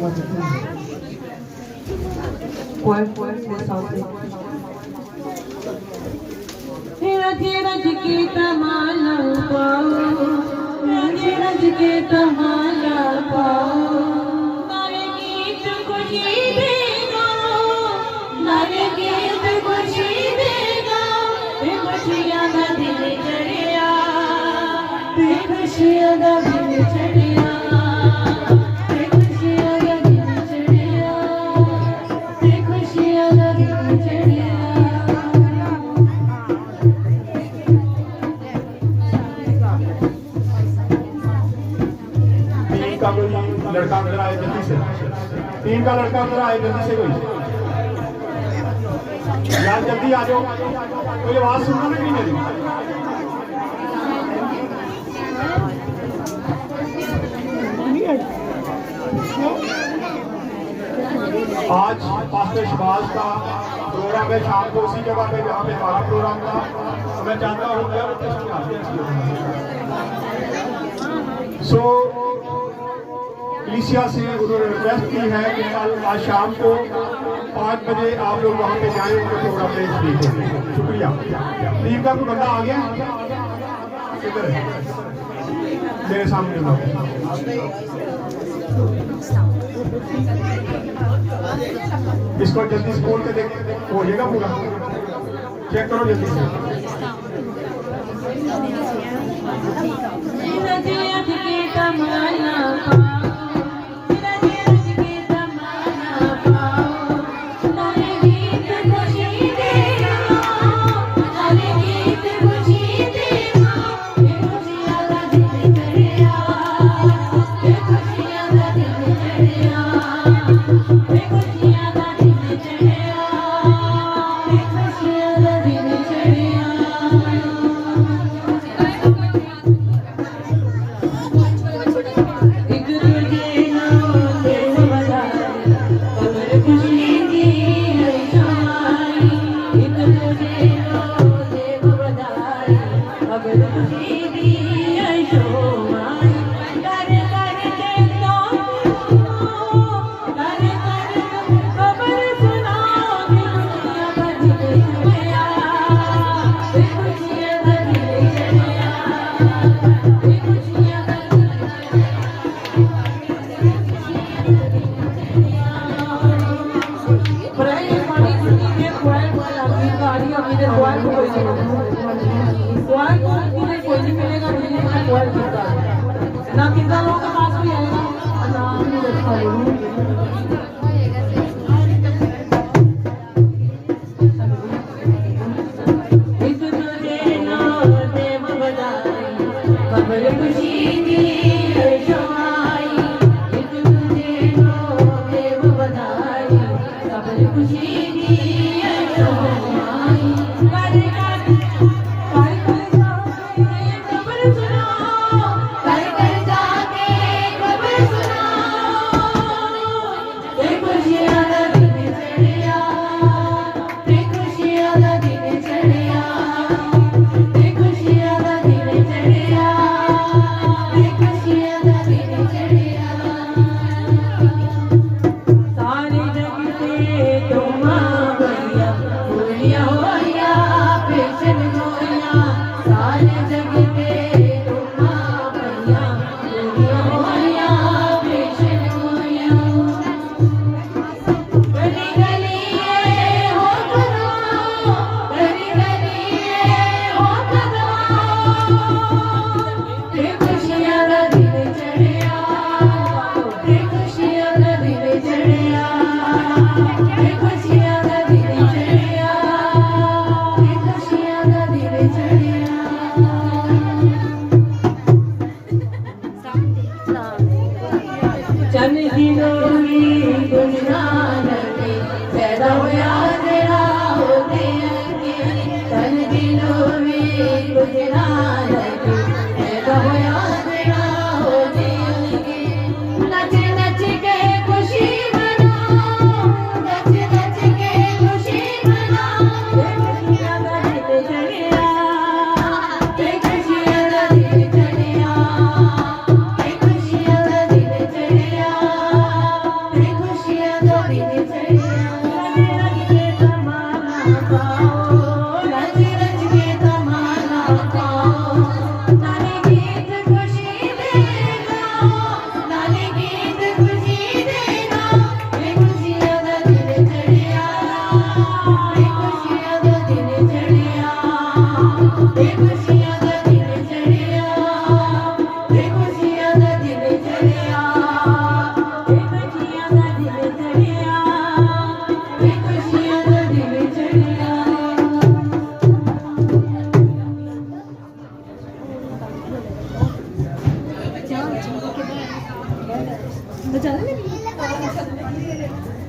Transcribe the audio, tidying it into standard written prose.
Poem से south रज रज के तमाला पाओ, रज रज के तमाला पाओ, नारे गीत खुशी देगा, नारे गीत खुशी देगा, खुशियां दा दिन चढ़िया, खुशियां दा दिन चढ़िया, खुशियां दा दिन चढ़िया, खुशियां दा दिन चढ़िया। का कोई लड़का अंदर आए जल्दी से, 3 का लड़का अंदर आए जल्दी से, कोई यार जल्दी आ जाओ, कोई आवाज सुनना नहीं मेरी। आज पास्टर शहबाज का प्रोग्राम है शाम को उसी जगह पे जहाँ पे हमारा प्रोग्राम था। तो मैं चाहता हूँ कलीसिया से उन्होंने रिक्वेस्ट की है कि कल आज शाम को 5 बजे आप लोग वहाँ पे जाएं, उनके प्रोग्राम में देखें। शुक्रिया। टीम का कोई बंदा आ गया किधर है? मेरे सामने इसको जल्दी से खोल के देख, हो जाएगा पूरा, चेक करो जल्दी से। ना कितना लोगों के पास भी आएगा नाम भी रखा बचा लेंगे